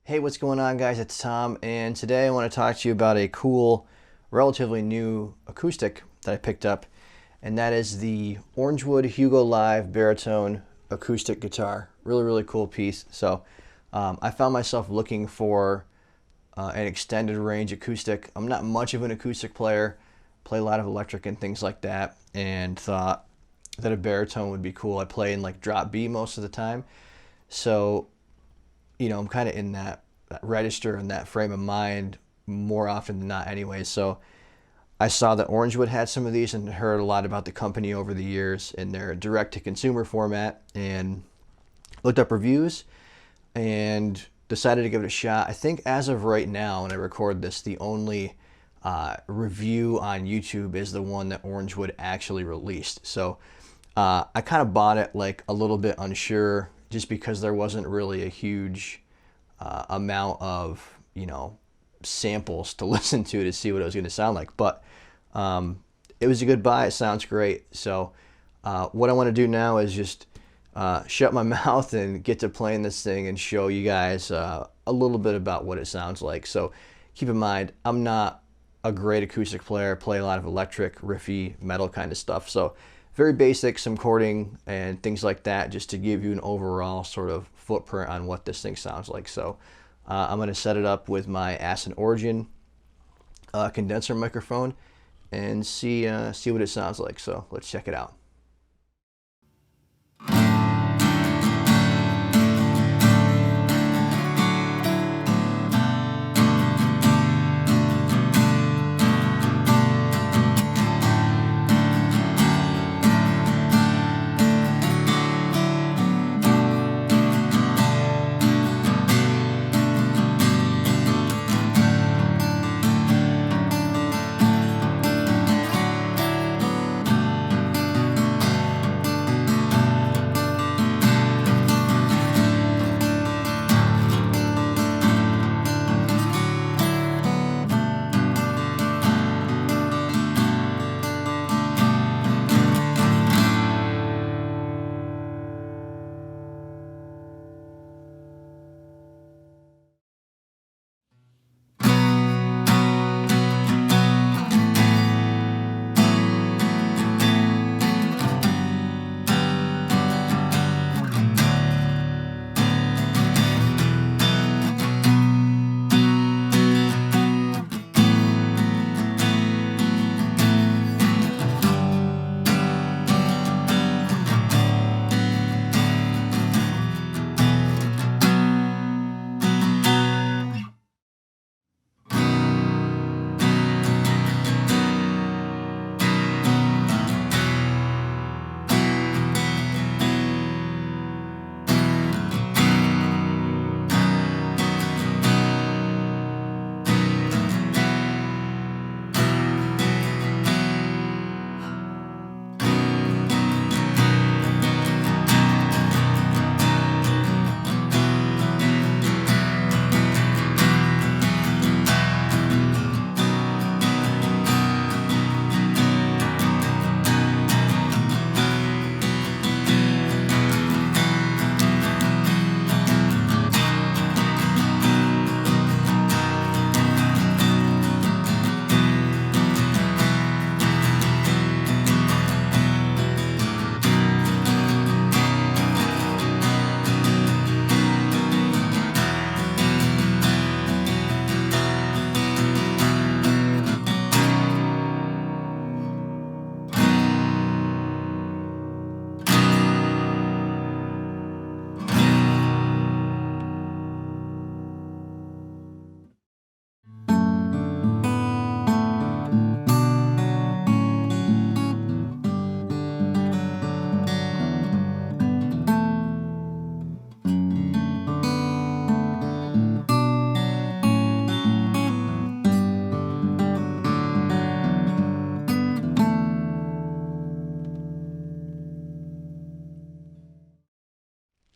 Hey, what's going on, guys? It's Tom, and today I want to talk to you about a cool, relatively new acoustic that I picked up, and that is the Orangewood Hugo Live Baritone Acoustic Guitar. Really, really cool piece. So I found myself looking for an extended range acoustic. I'm not much of an acoustic player, play a lot of electric and things like that, and thought that a baritone would be cool. I play in like drop B most of the time, so I'm kind of in that register and that frame of mind more often than not anyway. So I saw that Orangewood had some of these and heard a lot about the company over the years in their direct-to-consumer format, and looked up reviews and decided to give it a shot. I think as of right now, when I record this, the only review on YouTube is the one that Orangewood actually released. So I kind of bought it like a little bit unsure, just because there wasn't really a huge amount of samples to listen to see what it was going to sound like. But it was a good buy. It sounds great. So what I want to do now is just shut my mouth and get to playing this thing and show you guys a little bit about what it sounds like. So keep in mind, I'm not a great acoustic player. I play a lot of electric, riffy, metal kind of stuff. So very basic, some chording and things like that, just to give you an overall sort of footprint on what this thing sounds like. So I'm going to set it up with my Acid Origin condenser microphone and see what it sounds like. So let's check it out.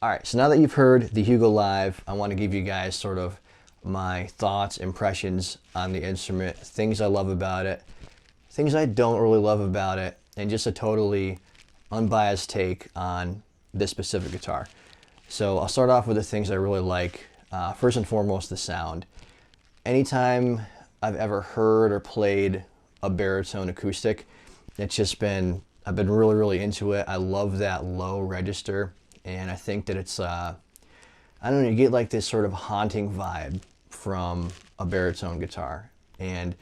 All right, so now that you've heard the Hugo Live, I want to give you guys sort of my thoughts, impressions on the instrument, things I love about it, things I don't really love about it, and just a totally unbiased take on this specific guitar. So I'll start off with the things I really like. First and foremost, the sound. Anytime I've ever heard or played a baritone acoustic, it's just been, I've been really, really into it. I love that low register, and I think that it's, I don't know, you get like this sort of haunting vibe from a baritone guitar. And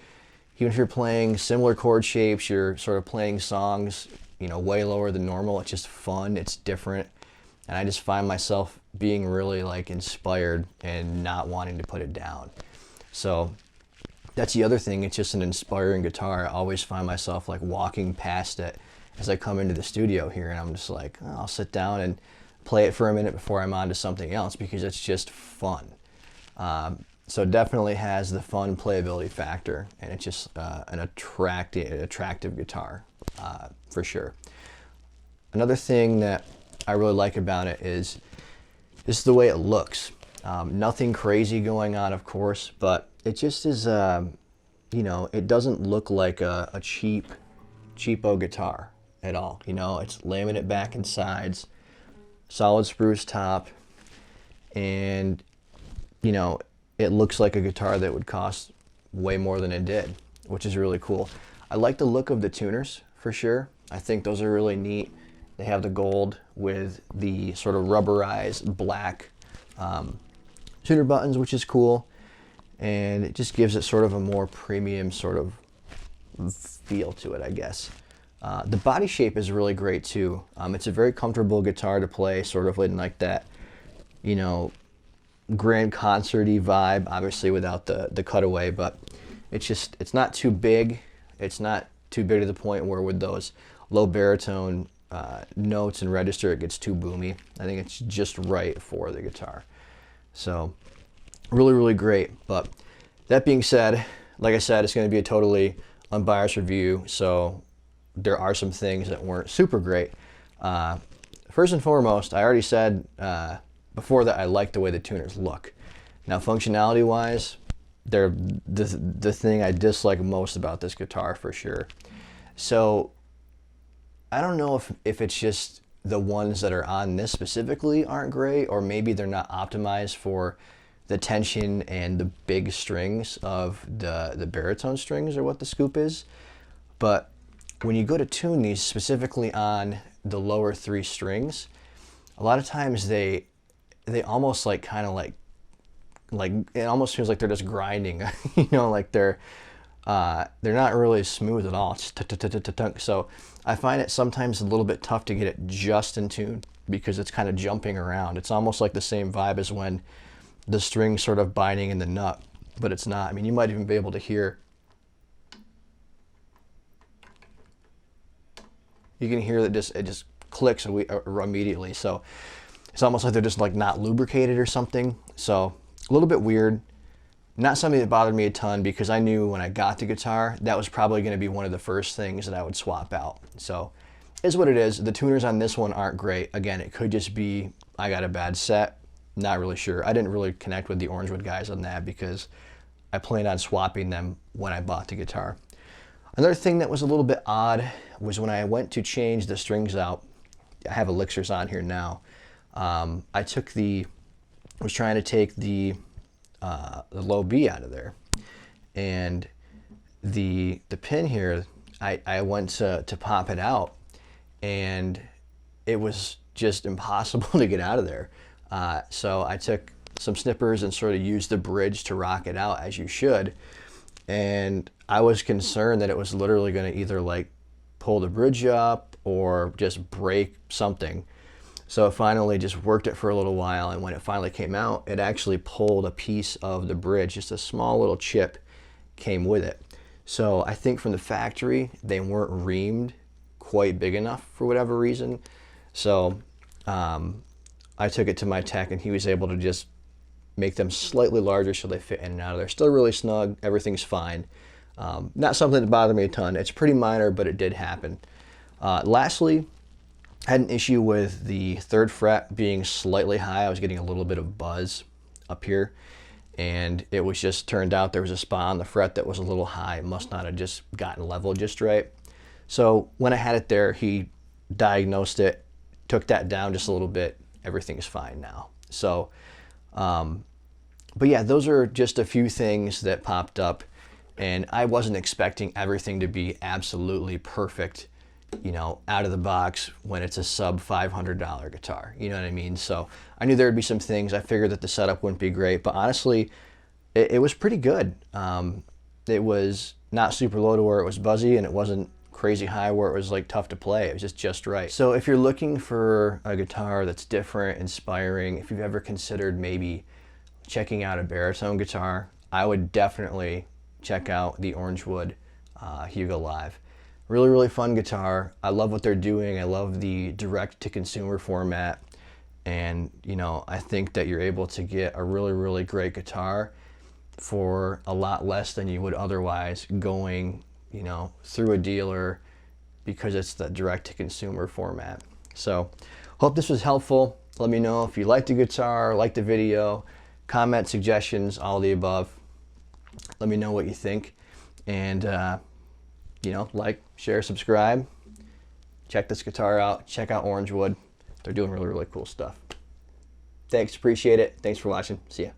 even if you're playing similar chord shapes, you're sort of playing songs, you know, way lower than normal, it's just fun, it's different. And I just find myself being really like inspired and not wanting to put it down. So that's the other thing, it's just an inspiring guitar. I always find myself like walking past it as I come into the studio here, and I'm just like, oh, I'll sit down and play it for a minute before I'm on to something else, because it's just fun. So it definitely has the fun playability factor, and it's just an attractive guitar, for sure. Another thing that I really like about it is just the way it looks. Nothing crazy going on, of course, but it just is, you know, it doesn't look like a cheapo guitar at all. You know, it's laminate back and sides, solid spruce top, and, you know, it looks like a guitar that would cost way more than it did, which is really cool. I like the look of the tuners, for sure. I think those are really neat. They have the gold with the sort of rubberized black tuner buttons, which is cool. And it just gives it sort of a more premium sort of feel to it, I guess. The body shape is really great too. It's a very comfortable guitar to play, sort of in like that, you know, grand concert-y vibe, obviously without the cutaway, but it's not too big. It's not too big to the point where with those low baritone notes and register it gets too boomy. I think it's just right for the guitar. So really, really great. But that being said, like I said, it's going to be a totally unbiased review, so there are some things that weren't super great. First and foremost, I already said before that I like the way the tuners look. Now, functionality wise, they're the thing I dislike most about this guitar, for sure. So I don't know if it's just the ones that are on this specifically aren't great, or maybe they're not optimized for the tension and the big strings of the baritone strings, or what the scoop is. But when you go to tune these specifically on the lower 3 strings, a lot of times they almost like kind of like it almost feels like they're just grinding, you know, like they're not really smooth at all. So I find it sometimes a little bit tough to get it just in tune, because it's kind of jumping around. It's almost like the same vibe as when the string's sort of binding in the nut, but it's not. I mean, you might even be able to hear, you can hear that it just clicks immediately. So it's almost like they're just like not lubricated or something. So a little bit weird. Not something that bothered me a ton, because I knew when I got the guitar, that was probably going to be one of the first things that I would swap out. So is what it is. The tuners on this one aren't great. Again, it could just be I got a bad set. Not really sure. I didn't really connect with the Orangewood guys on that, because I planned on swapping them when I bought the guitar. Another thing that was a little bit odd was when I went to change the strings out. I have elixirs on here now. I was trying to take the low B out of there, and the pin here, I went to pop it out, and it was just impossible to get out of there. So I took some snippers and sort of used the bridge to rock it out, as you should, and I was concerned that it was literally going to either like pull the bridge up or just break something. So I finally just worked it for a little while, and when it finally came out, it actually pulled a piece of the bridge, just a small little chip came with it. So I think from the factory, they weren't reamed quite big enough for whatever reason. So I took it to my tech, and he was able to just make them slightly larger so they fit in and out of there. Still really snug, everything's fine. Not something that bothered me a ton. It's pretty minor, but it did happen. Lastly, I had an issue with the 3rd fret being slightly high. I was getting a little bit of buzz up here, and it was just turned out there was a spot on the fret that was a little high. It must not have just gotten leveled just right. So when I had it there, he diagnosed it, took that down just a little bit. Everything's fine now. So But yeah, those are just a few things that popped up, and I wasn't expecting everything to be absolutely perfect, you know, out of the box when it's a sub $500 guitar. You know what I mean? So I knew there would be some things. I figured that the setup wouldn't be great, but honestly, it was pretty good. It was not super low to where it was buzzy, and it wasn't crazy high where it was like tough to play. It was just right. So if you're looking for a guitar that's different, inspiring, if you've ever considered maybe checking out a baritone guitar, I would definitely check out the Orangewood Hugo Live. Really, really fun guitar. I love what they're doing. I love the direct-to-consumer format. And, you know, I think that you're able to get a really, really great guitar for a lot less than you would otherwise going, you know, through a dealer, because it's the direct-to-consumer format. So, hope this was helpful. Let me know if you liked the guitar, liked the video, comment, suggestions, all the above. Let me know what you think. And, you know, like, share, subscribe. Check this guitar out. Check out Orangewood. They're doing really, really cool stuff. Thanks. Appreciate it. Thanks for watching. See ya.